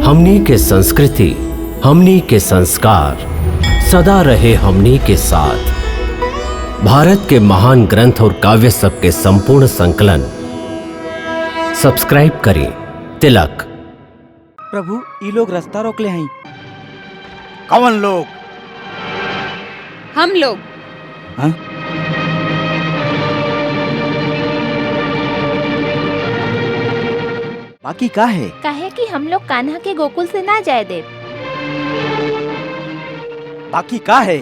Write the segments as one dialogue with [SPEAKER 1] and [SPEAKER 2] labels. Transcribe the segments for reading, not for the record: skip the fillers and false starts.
[SPEAKER 1] हमनी के संस्कृति, हमनी के संस्कार सदा रहे हमनी के साथ। भारत के महान ग्रंथ और काव्य सब के संपूर्ण संकलन सब्सक्राइब करें तिलक।
[SPEAKER 2] प्रभु, ये लोग रास्ता रोकले हैं।
[SPEAKER 3] कौन लोग?
[SPEAKER 4] हम लोग।
[SPEAKER 2] हाँ? बाकी का है?
[SPEAKER 5] काहे कि हम लोग कान्हा के गोकुल से ना जाए दे।
[SPEAKER 2] बाकी का है?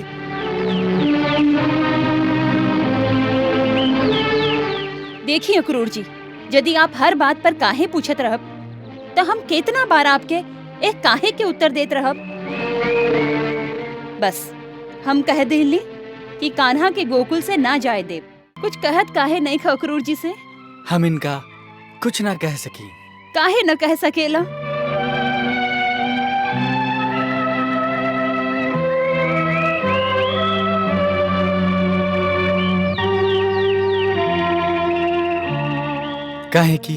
[SPEAKER 4] देखिए अक्रूर जी, यदि आप हर बात पर काहे पूछत रहब तो हम कितना बार आपके एक काहे के उत्तर देत रहब। बस हम कह देली कि कान्हा के गोकुल से ना जाए देव। कुछ कहत काहे नहीं ख अक्रूर जी से?
[SPEAKER 6] हम इनका कुछ ना कह सकी।
[SPEAKER 4] काहे न कह सकेला?
[SPEAKER 6] काहे कि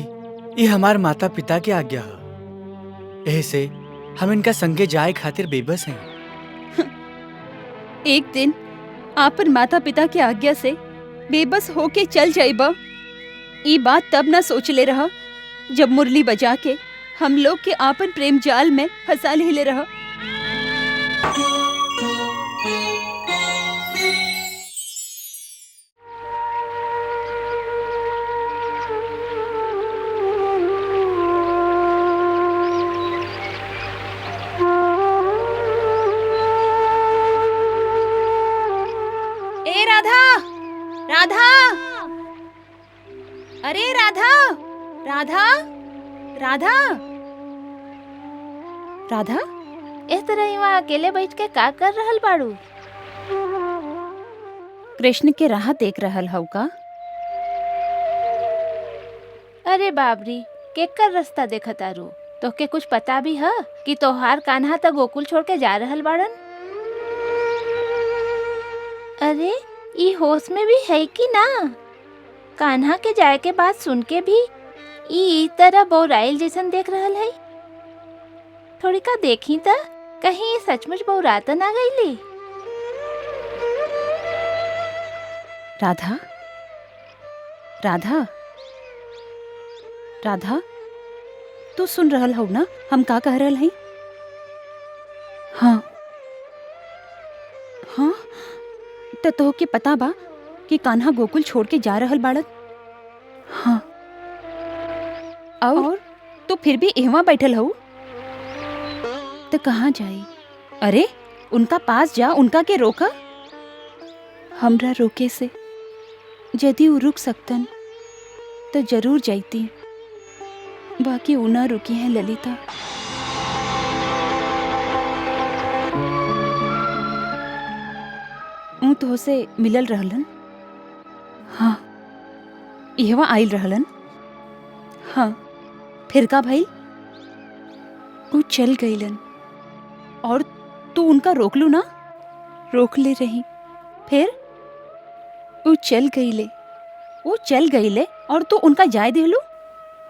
[SPEAKER 6] ये हमार माता पिता की आज्ञा है। ऐसे हम इनका संगे जाए खातिर बेबस हैं।
[SPEAKER 4] एक दिन आपन माता पिता की आज्ञा से बेबस होके चल जाइबा, ई बात तब न सोच ले रहा जब मुरली बजा के हम लोग के आपन प्रेम जाल में फंसा ले रहा। ए राधा, राधा, अरे राधा, राधा, राधा, राधा,
[SPEAKER 5] इस तरह ही वहाँ अकेले बैठ के का कर रहल बाड़ू?
[SPEAKER 4] कृष्ण के राह देख रहल हऊ का?
[SPEAKER 5] अरे बाबरी, केकर रास्ता देखत आरू? तोहके कुछ पता भी है कि तोहार कान्हा तक गोकुल छोड़ के जा रहल बाड़न? अरे ई होश में भी है कि ना? कान्हा के जाए के बात सुन के भी ई तरह बौराइल जैसन देख रहल है। थोड़ी का देखी त कहीं सचमुच बौरा त ना गईली?
[SPEAKER 4] राधा, राधा, राधा, तू सुन रहल हऊ ना हम का कह रहल हई? हाँ हाँ, तो तोहके पता बा कि कान्हा गोकुल छोड़ के जा रहल बाड़न? हाँ। और तो फिर भी एहवा बैठल हऊ तो कहाँ जाई? अरे उनका पास जा, उनका के रोका। हमरा रोके से यदि वो रुक सकतन तो जरूर जाती, बाकी वो ना रुकी है ललिता। तो से मिलल रहलन। हाँ, इहवा आइल रहलन। हाँ, फिर का भाई? वो चल गईलन और तू उनका रोक लू ना? रोक ले रही, फिर वो चल गईले। वो चल गईले और तू उनका जाय देलू?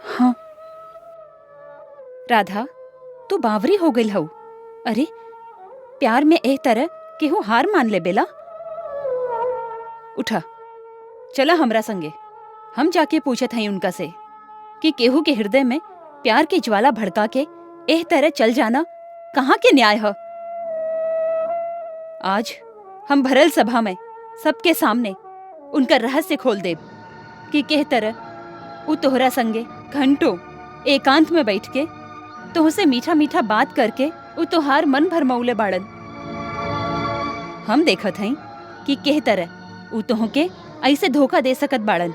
[SPEAKER 4] हाँ। राधा, तू बावरी हो गई हऊ। अरे प्यार में एह तरह केहू हार मान ले बेला। उठा, चला हमरा संगे। हम जाके पूछत हई उनका से कि केहू के हृदय में प्यार की ज्वाला भड़का के एह तरह चल जाना कहाँ के न्याय है? आज हम भरल सभा में सबके सामने उनका रहस्य खोल देब कि किह तरह वो तोहरा संगे घंटों एकांत में बैठ के तोहसे मीठा मीठा बात करके वो तोहार मन भरमौले बाड़न। हम देखत हई कि किह तरह वो तोहके ऐसे धोखा दे सकत बाड़न।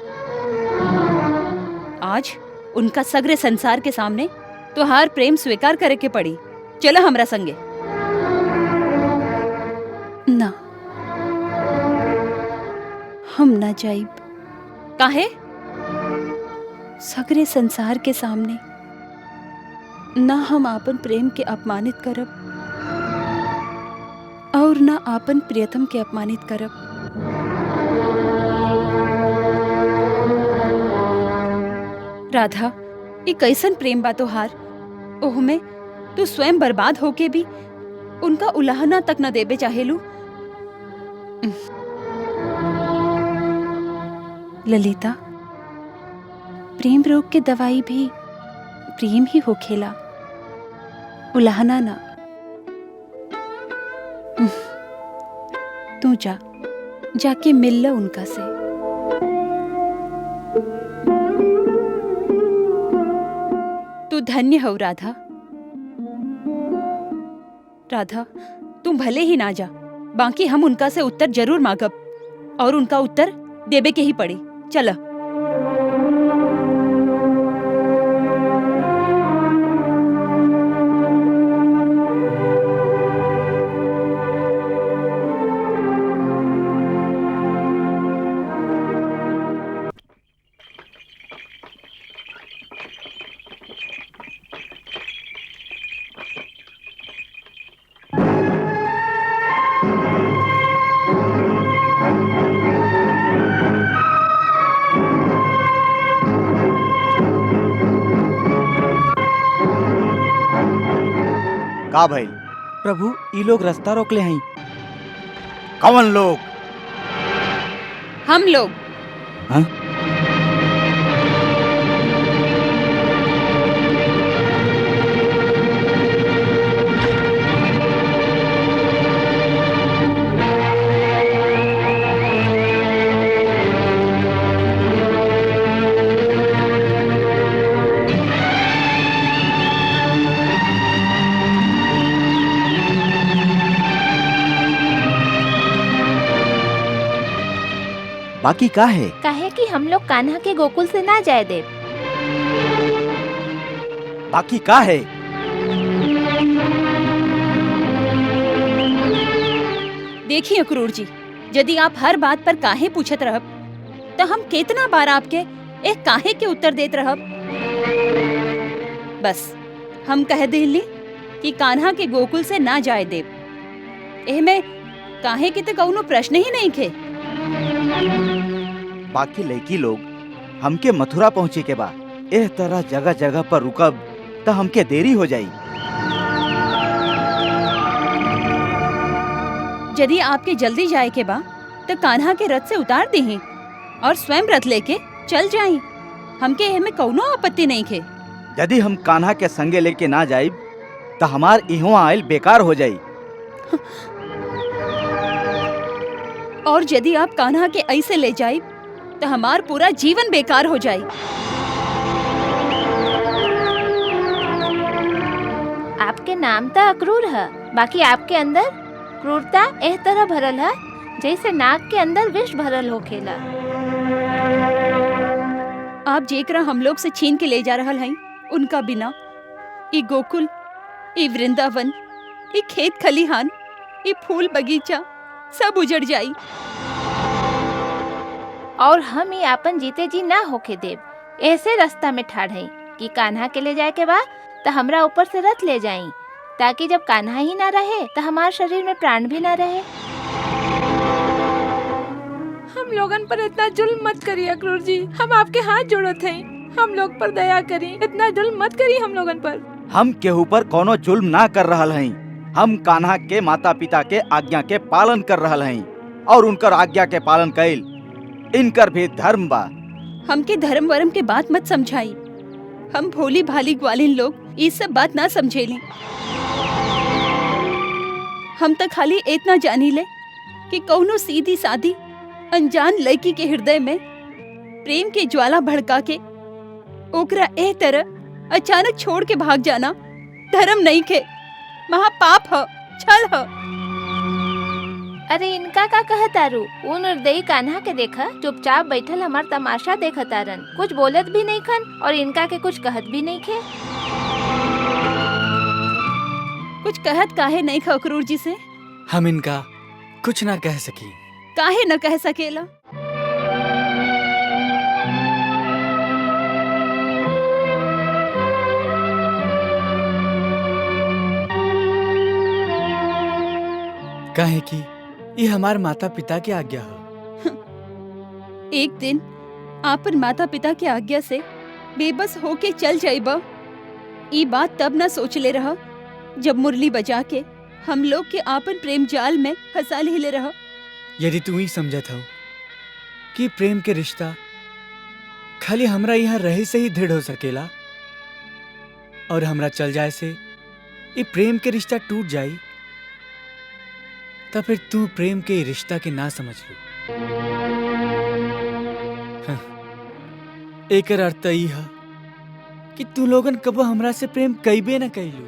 [SPEAKER 4] आज उनका सगरे संसार के सामने तोहार प्रेम स्वीकार करे के पड़ी। चलो हमरा संगे। ना, हम ना जाइब। काहे? सगरे संसार के सामने ना हम आपन प्रेम के अपमानित करब और ना आपन प्रियतम के अपमानित करब। राधा, ये कैसन प्रेम बा तोहार? ओह में तू स्वयं बर्बाद होके भी उनका उलाहना तक न देबे चाहेलू। ललिता, प्रेम रोग के दवाई भी प्रेम ही होखेला, उलाहना ना। तू जाके मिल लो उनका से। तू धन्य हो राधा। राधा, तुम भले ही ना जा, बाकी हम उनका से उत्तर जरूर मांगब और उनका उत्तर देबे के ही पड़े। चला।
[SPEAKER 3] का भइल?
[SPEAKER 2] प्रभु ई लोग रास्ता रोकले हैं।
[SPEAKER 3] कौन लोग?
[SPEAKER 4] हम लोग।
[SPEAKER 2] हाँ? बाकी का है?
[SPEAKER 5] काहे कि हम लोग कान्हा के गोकुल से ना जाए दे।
[SPEAKER 2] बाकी का है?
[SPEAKER 4] देखिए अक्रूर जी, यदि आप हर बात पर काहे पूछत रहब तो हम कितना बार आपके एक काहे के उत्तर देत रहब। बस हम कह दिली कि कान्हा के गोकुल से ना जाए देव। एहमे काहे के तो कौनो प्रश्न ही नहीं खे।
[SPEAKER 2] बाकी लड़की लोग हमके मथुरा पहुँचे के बा, एह तरह जगह जगह पर रुकब तो हमके देरी हो जाई।
[SPEAKER 4] यदि आपके जल्दी जाए के बा तो कान्हा के रथ से उतार दीही और स्वयं रथ लेके चल जाई। हमके एहमे कौनो आपत्ति नहीं खे।
[SPEAKER 2] यदि हम कान्हा के संगे लेके ना जाइब तो हमार इहवा आयल बेकार हो जाई।
[SPEAKER 4] और यदि आप कान्हा के ऐसे ले जाए तो हमार पूरा जीवन बेकार हो जाए।
[SPEAKER 5] आपके नाम तो अक्रूर है, बाकी आपके अंदर क्रूरता एह तरह भरल है जैसे नाग के अंदर विष भरल होखेला।
[SPEAKER 4] आप जेकरा हम लोग से छीन के ले जा रहल हैं, उनका बिना ई गोकुल, ई वृंदावन, ई खेत खलिहान, ई फूल बगीचा सब उजड़ जाई।
[SPEAKER 5] और हम ही आपन जीते जी ना होके देव। ऐसे रास्ता में ठाड़ है कि कान्हा के ले जाए के बाद तो हमरा ऊपर से रथ ले जाई, ताकि जब कान्हा ही ना रहे तो हमारे शरीर में प्राण भी ना रहे।
[SPEAKER 7] हम लोगन पर इतना जुल्म मत करिए अक्रूर जी, हम आपके हाथ जोड़त हैं। हम लोग पर दया करी, इतना जुल्म मत करिए हम लोगन पर।
[SPEAKER 2] हम केहू पर कोनो जुल्म ना कर रहल हैं। हम कान्हा के माता पिता के आज्ञा के पालन कर रहल हैं और उनकर आज्ञा के पालन कैल इनकर भी धर्म बा।
[SPEAKER 4] हमके धर्म वर्म के बात मत समझाई। हम भोली भाली ग्वालिन लोग ये सब बात ना समझेली। हम तो खाली इतना जानी ले कि कौनो सीधी सादी अनजान लड़की के हृदय में प्रेम के ज्वाला भड़का के ओकरा ए तरह अचानक छोड़ के भाग जाना धर्म नहीं खे, महापाप है, छल है।
[SPEAKER 5] अरे इनका का कहतारू? वो निर्दयी कान्हा के देखा चुपचाप बैठल हमार तमाशा देखतारन, कुछ बोलत भी नहीं खन और इनका के कुछ कहत भी नहीं खे।
[SPEAKER 4] कुछ कहत काहे नहीं खा अक्रूर जी से?
[SPEAKER 6] हम इनका कुछ ना कह सकी।
[SPEAKER 4] काहे न कह सकेला?
[SPEAKER 6] काहे कि ये हमार माता पिता की आज्ञा है।
[SPEAKER 4] एक दिन आपन माता पिता की आज्ञा से बेबस होके चल जाइबा। ई बात तब न सोच ले रहा जब मुरली बजा के हम लोग के आपन प्रेम जाल में फंसा ले रहा।
[SPEAKER 6] यदि तू ही समझत हो कि प्रेम के रिश्ता खाली हमरा यहाँ रहे से ही दृढ़ हो सकेला और हमरा चल जाए से ये प्रेम के रिश्ता टूट जाई, तब फिर तू प्रेम के रिश्ता के ना समझ लू। एकर अर्थ ई है कि तू लोगन कबो हमरा से प्रेम कईबे न कईलू।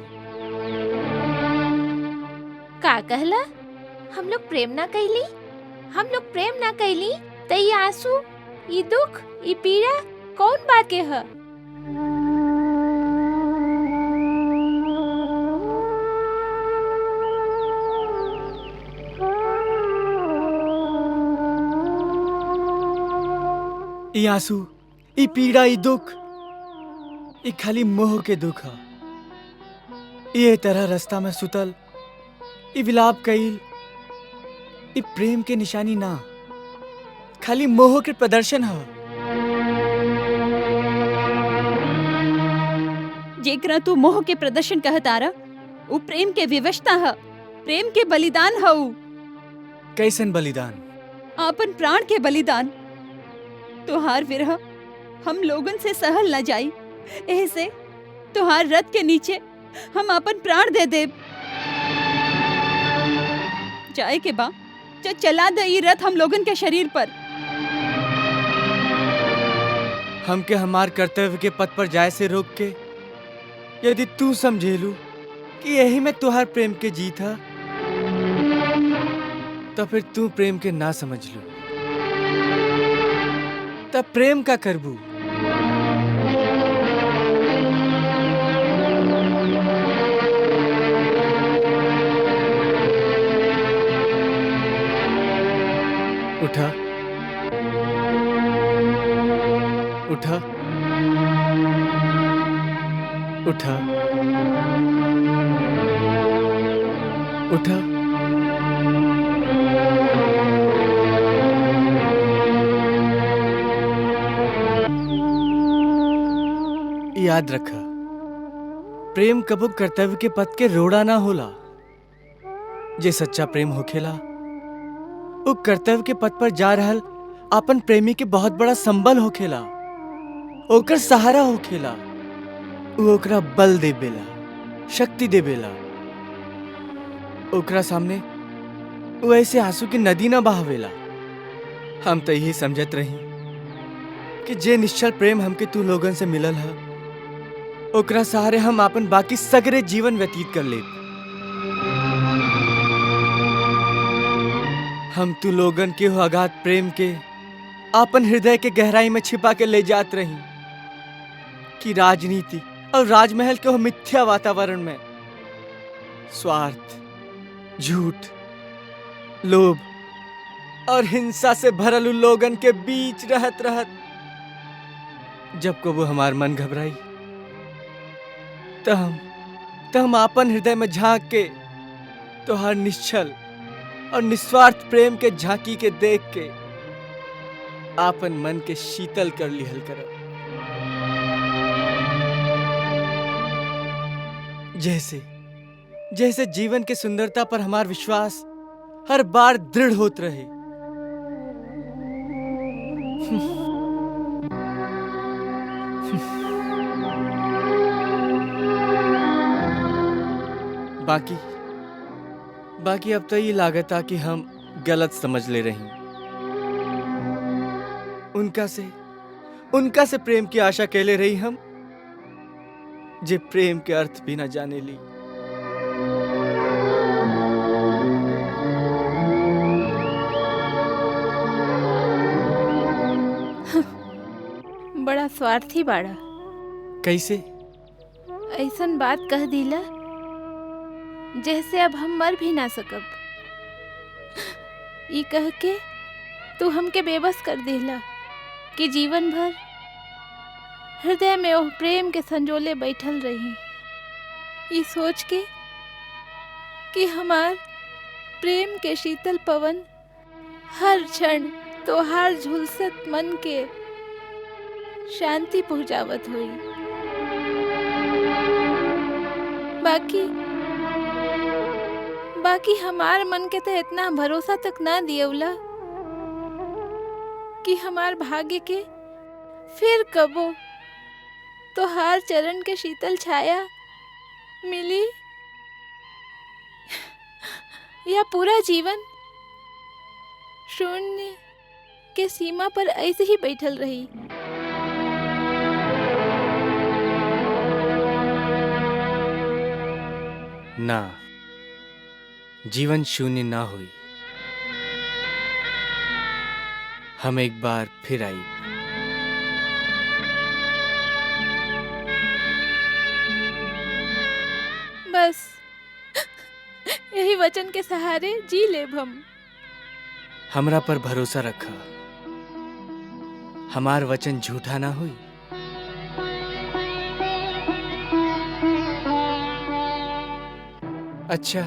[SPEAKER 5] का कहला? हम लोग प्रेम ना कैली? हम लोग प्रेम ना कैली त ई आंसू, ई दुख, ई पीड़ा कौन बात के है?
[SPEAKER 6] ई आंसू, ई पीड़ा, ई दुख, ई खाली मोह के दुख है। ये तरह रास्ता में सुतल ई विलाप कईल ई प्रेम के निशानी ना, खाली मोह के प्रदर्शन है।
[SPEAKER 4] जेकरा तू मोह के प्रदर्शन कहत आरा, वो प्रेम के विवशता है, प्रेम के बलिदान है।
[SPEAKER 6] कैसन बलिदान?
[SPEAKER 4] आपन प्राण के बलिदान। तुहार विरह हम लोगन से सहल न जाई, ऐसे तुहार रथ के नीचे हम अपन प्राण दे देब। जाए के बा चला दे ई रथ हम लोगन के शरीर पर।
[SPEAKER 6] हमके हमार कर्तव्य के पथ पर जाए से रोक के यदि तू समझेलू कि यही में तुहार प्रेम के जीत है, तो फिर तू प्रेम के ना समझ लू, तब प्रेम का करबू। उठा उठा उठा उठा। याद रखा, प्रेम कबो कर्तव्य के पथ के रोड़ा ना होला। जे सच्चा प्रेम होखेला वो कर्तव्य के पथ पर जा रहल आपन प्रेमी के बहुत बड़ा संबल होखेला, ओकर सहारा होखेला। वो ओकरा बल देबेला, शक्ति देबेला। ओकरा सामने वो ऐसे आंसू की नदी ना बहावेला। हम तो यही समझत रही कि जे निश्चल प्रेम हमके तू लोगन से मिलल है, ओकरा सहारे हम अपन बाकी सगरे जीवन व्यतीत कर ले। हम तू लोगन के हो अगाध प्रेम के अपन हृदय के गहराई में छिपा के ले जात रही कि राजनीति और राजमहल के हो मिथ्या वातावरण में स्वार्थ, झूठ, लोभ और हिंसा से भरल उन लोगन के बीच रहत रहत जब को वो हमार मन घबराई, तो हम अपन हृदय में झांक के तो हर निश्चल और निस्वार्थ प्रेम के झांकी के देख के आपन मन के शीतल कर लिहल करब। जैसे जैसे जीवन के सुंदरता पर हमार विश्वास हर बार दृढ़ होत रहे। बाकी अब तो ये लागता कि हम गलत समझ ले रही। उनका से प्रेम की आशा कैले रही हम, जे प्रेम के अर्थ भी न जाने ली।
[SPEAKER 5] बड़ा स्वार्थी बाड़ा।
[SPEAKER 6] कैसे?
[SPEAKER 5] ऐसन बात कह दिला जैसे अब हम मर भी ना सकब। ई कह के तू हमके बेबस कर दिला कि जीवन भर हृदय में ओह प्रेम के संजोले बैठल रही। ई सोच के कि हमार प्रेम के शीतल पवन हर क्षण तोहार झुलसत मन के शांति पहुंचावत हुई। बाकी हमार मन के तो इतना भरोसा तक ना दियवला कि हमार भाग्य के फिर कबो तो हर चरण के शीतल छाया मिली, या पूरा जीवन शून्य के सीमा पर ऐसे ही बैठल रही।
[SPEAKER 6] ना, जीवन शून्य ना हुई। हम एक बार फिर आई।
[SPEAKER 5] बस यही वचन के सहारे जी लेब हम।
[SPEAKER 6] हमरा पर भरोसा रखा, हमार वचन झूठा ना हुई। अच्छा,